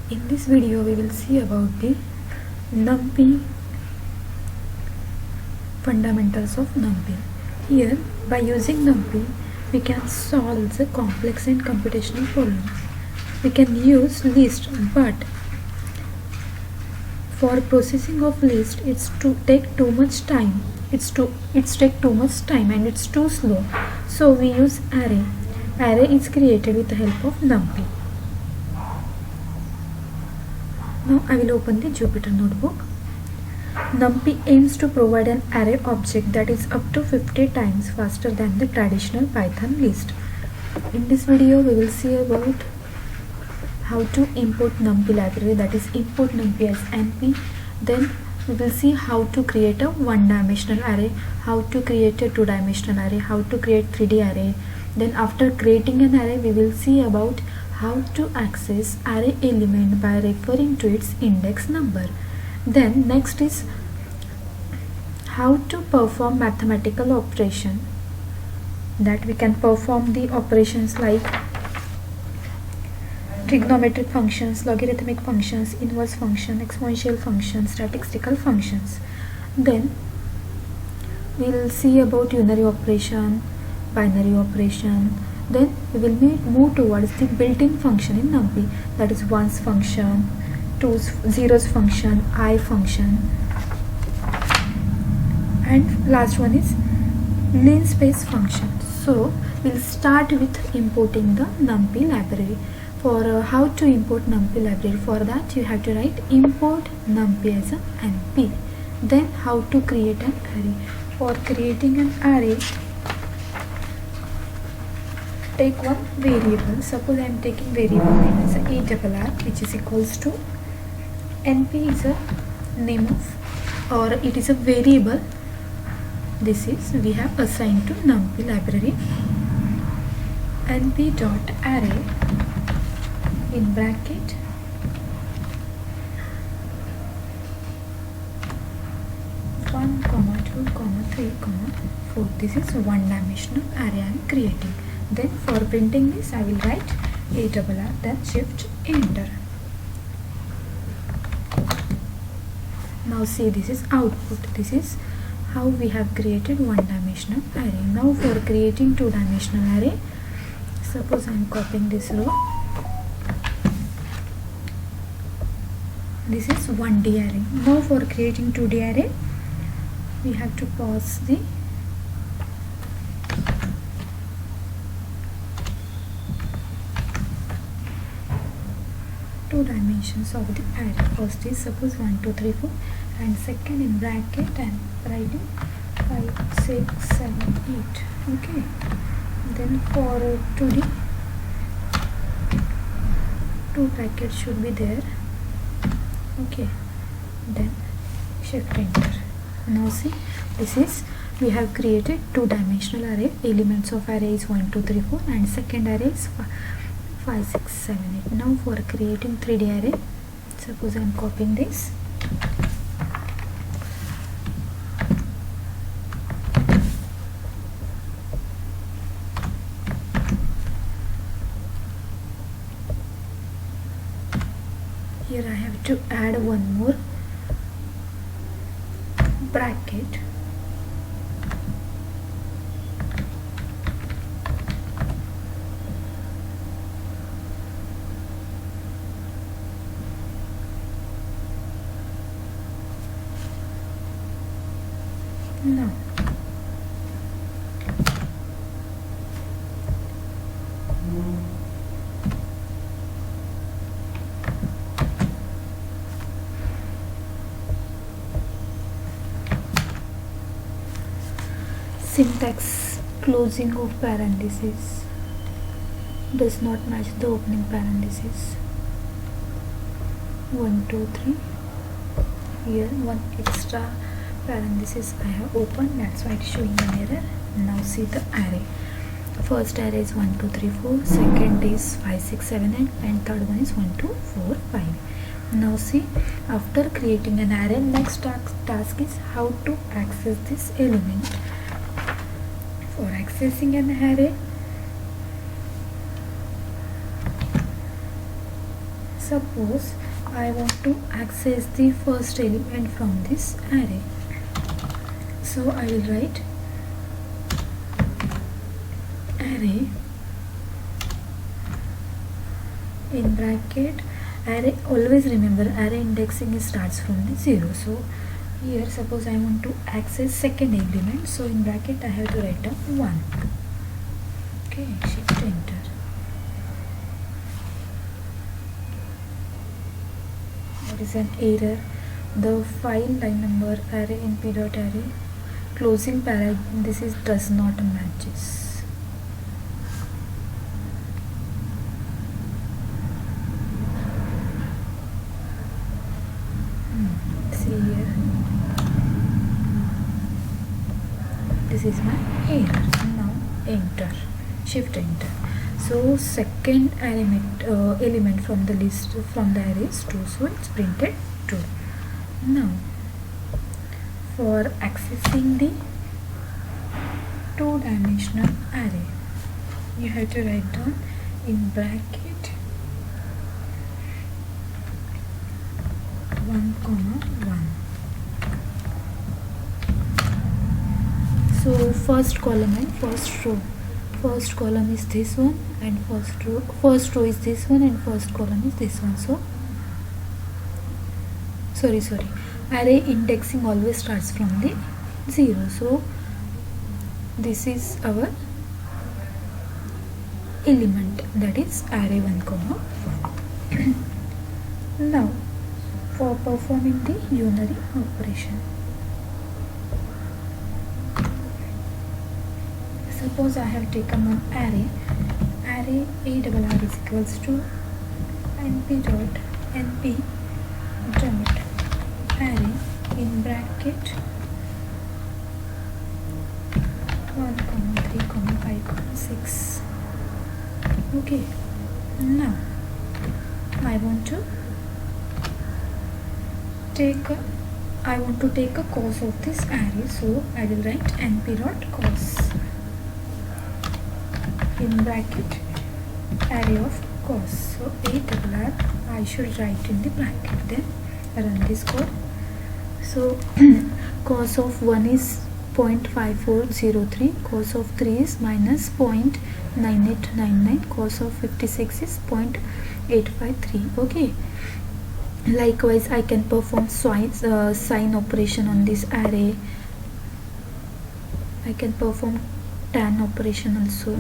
In this video we will see about the Numpy fundamentals of Numpy. Here, by using Numpy we can solve the complex and computational problems. We can use list, but for processing of list it's to take too much time. It's take too much time and it's too slow. So we use array. Array is created with the help of Numpy. Now I will open the Jupyter notebook. Numpy aims to provide an array object that is up to 50 times faster than the traditional Python list. In this video we will see about how to import Numpy library, that is import Numpy as NP. Then we will see how to create a one-dimensional array, how to create a two-dimensional array, how to create 3D array. Then after creating an array we will see about how to access array element by referring to its index number. Then next is how to perform mathematical operation, that we can perform the operations like trigonometric functions, logarithmic functions, inverse function, exponential functions, statistical functions. Then we will see about unary operation, binary operation. Then we will move towards the built-in function in Numpy, that is ones function, zeros function, I function, and last one is linspace function. So we'll start with importing the Numpy library. For how to import Numpy library, for that you have to write import Numpy as a NP. Then how to create an array. For creating an array, take one variable. Suppose I am taking variable name as a arr, which is equals to NP is a name of, or it is a variable. This is we have assigned to Numpy library. NP dot array in bracket (1, 2, 3, 4). This is one-dimensional array I am creating. Then for printing this I will write arr, then shift enter. Now see, this is output. This is how we have created one-dimensional array. Now for creating two-dimensional array, suppose I am copying this row. This is 1D array. Now for creating 2D array, we have to pause the two dimensions of the array. First is suppose 1, 2, 3, 4, and second in bracket and writing 5, 6, 7, 8. Okay. Then for 2D, two brackets should be there. Okay. Then shift enter. Now see, this is we have created two-dimensional array. Elements of array is 1, 2, 3, 4, and second array is 5, 6, 7, 8. Now for creating 3D array, suppose I am copying this. Here I have to add one more bracket. Now syntax closing of parenthesis does not match the opening parenthesis. 1, 2, 3. Here one extra parenthesis I have opened, that's why it's showing an error. Now see the array. First array is 1, 2, 3, 4, second is 5, 6, 7, 8, and third one is 1, 2, 4, 5. Now see, after creating an array, next task is how to access this element. For accessing an array, Suppose I want to access the first element from this array. So I will write array in bracket array. Always remember, array indexing starts from the 0. So here suppose I want to access second element, so in bracket I have to write down 1. Okay, shift enter. There is an error. The file line number array np.array closing paragraph, this is does not matches. See here, this is my error. Now enter, shift enter. So second element from the list from the array is 2, so it's printed 2. Now for accessing the two-dimensional array, you have to write down in bracket 1, 1. So first column and first row. First column is this one and first row is this one and first column is this one. So sorry, array indexing always starts from the 0. So this is our element, that is array 1, 1. Now for performing the unary operation, suppose I have taken one array array arr is equals to np dot array in bracket 1, 3, 5, 6. Okay, now I want to take a cos of this array, so I will write np.cos in bracket array of cos. So arr I should write in the bracket, then run this code. So cos of 1 is 0.5403, cos of 3 is minus 0.9899, cos of 56 is 0.853. okay, likewise I can perform sine operation on this array. I can perform tan operation also.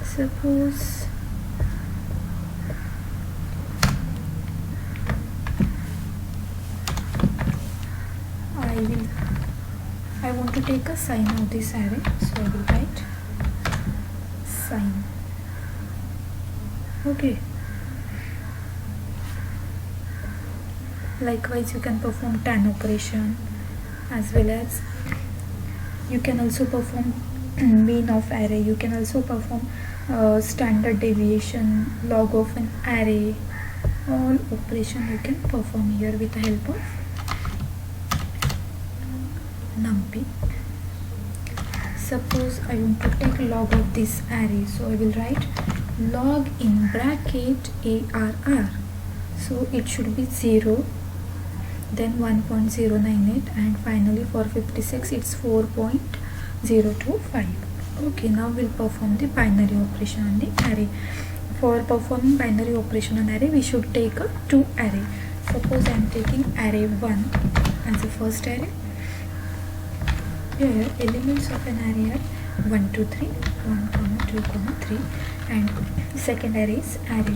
Suppose I want to take a sine of this array, so I will write sine. Okay, likewise you can perform tan operation, as well as you can also perform mean of array. You can also perform standard deviation, log of an array. All operation you can perform here with the help of Numpy. Suppose I want to take log of this array, so I will write log in bracket arr. So it should be 0, then 1.098, and finally for 56 it's 4.025. okay, now we'll perform the binary operation on the array. For performing binary operation on array, we should take a 2 array. Suppose I am taking array 1 as a first array. Here elements of an array are 1, 2, 3, 1, 2, 3, and second array is array 2,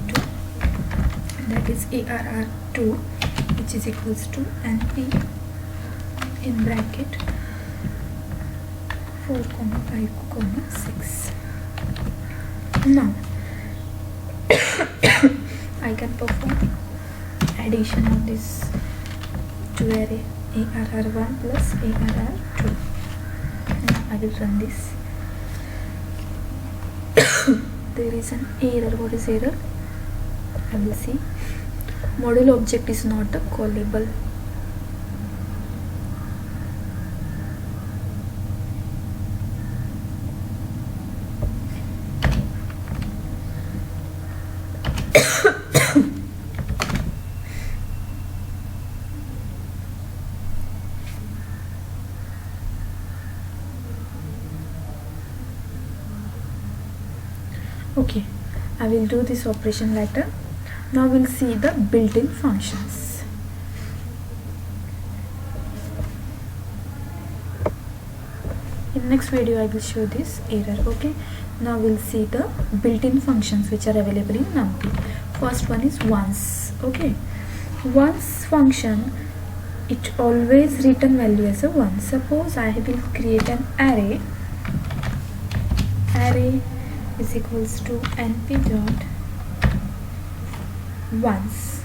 that is arr2, which is equals to np in bracket 4, 5, 6. Now I can perform addition of this to array arr1 plus arr2. Now I will run this. There is an error. What is error? I will see. Module object is not a callable. Okay, I will do this operation later. Now we'll see the built-in functions. In next video I will show this error. Okay, now we'll see the built-in functions which are available in Numpy. First one is once. Okay, once function, it always return value as a 1. Suppose I will create an array is equals to np dot once.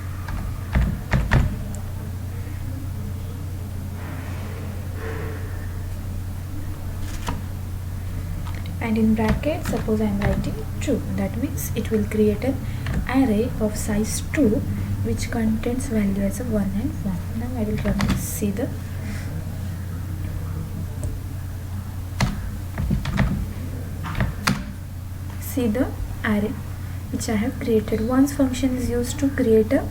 And in bracket, suppose I am writing 2. That means it will create an array of size 2 which contains value as a 1 and 1. Now I will run this. See the array which I have created. Once function is used to create a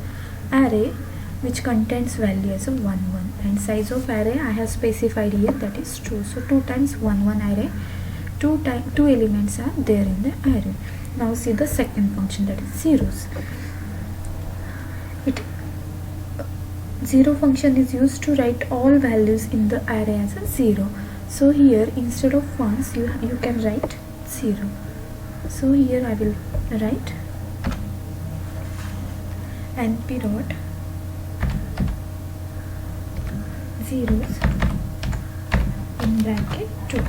array which contains value as a 1 1, and size of array I have specified here, that is 2. So 2 times 1 1 array, 2 elements are there in the array. Now see the second function, that is zeros. Zero function is used to write all values in the array as a 0. So here instead of ones you can write 0. So here I will write np dot zeros in bracket 2.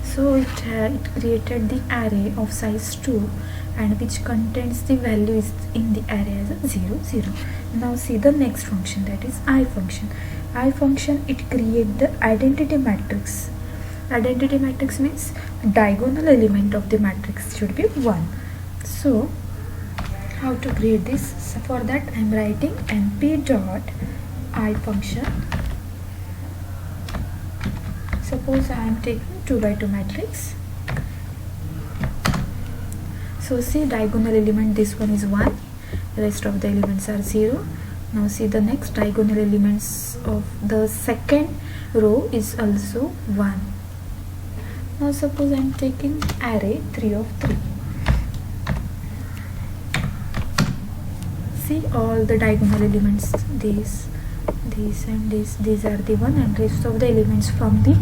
So it created the array of size 2 and which contains the values in the array as a 0 0. Now see the next function, that is I function. I function, it create the identity matrix. Identity matrix means diagonal element of the matrix should be 1. So how to create this? So for that I am writing np dot I function. Suppose I am taking 2 by 2 matrix. So see diagonal element, this one is 1, rest of the elements are 0. Now see the next diagonal elements of the second row is also 1. Now suppose I am taking array 3 of 3. See all the diagonal elements, these and these are the 1, and rest of the elements from the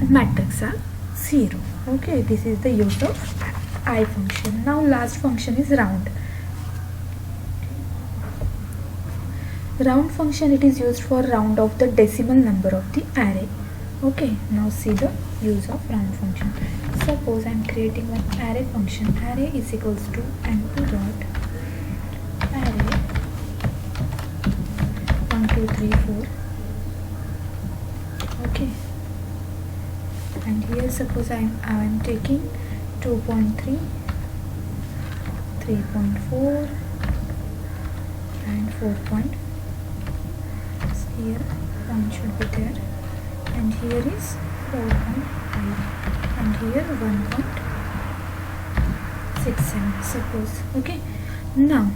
matrix are 0. Okay, this is the use of I function. Now last function is round. Round function, it is used for round of the decimal number of the array. Okay, now see the use of round function. Suppose I am creating one array function. Array is equals to np dot array 1 2 3 4. Okay, and here suppose I am taking 2.3, 3.4 and 4 point. Here 1 should be there, and here is 4.5, and here 1.67 suppose. Okay, now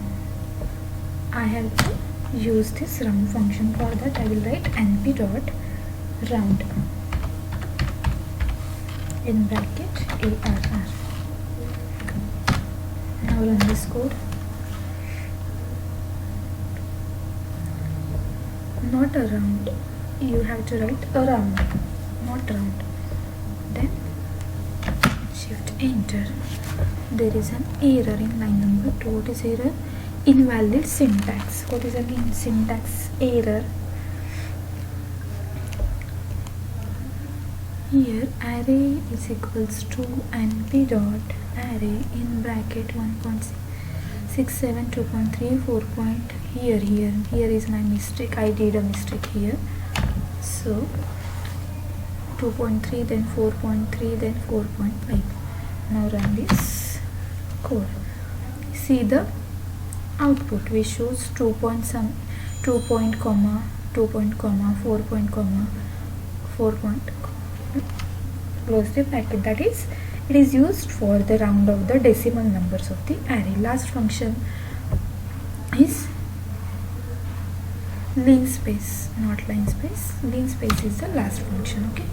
I have to use this round function. For that I will write np dot round in bracket arr. Now run this code. Not around, you have to write around, not round. Then shift enter. There is an error in line number 2. What is error? Invalid syntax. What is again syntax error? Here array is equals to np dot array in bracket 1.67, 2.3, 4 point. Here is my mistake. I did a mistake here. So 2.3, then 4.3, then 4.5. Now run this code. See the output, which shows 2 point, 4 point, 4 point, close the bracket. That is It is used for the round of the decimal numbers of the array. Last function is linspace, not linspace. Linspace is the last function. Okay.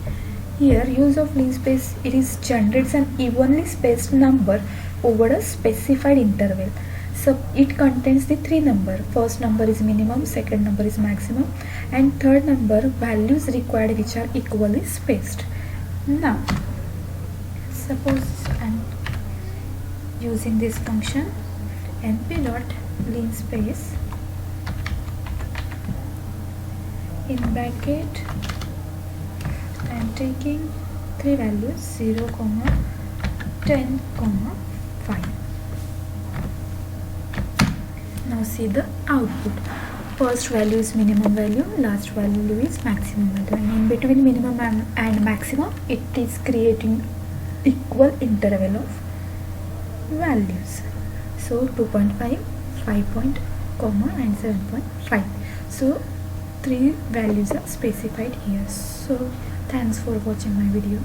Here, use of linspace, it is generates an evenly spaced number over a specified interval. So it contains the three numbers. First number is minimum, second number is maximum, and third number values required which are equally spaced. Now, suppose I am using this function np.linspace in bracket. I am taking three values 0, 10, 5. Now see the output. First value is minimum value, last value is maximum value, and in between minimum and maximum it is creating equal interval of values. So 2.5, 5 point, and 7.5. So three values are specified here. So thanks for watching my video.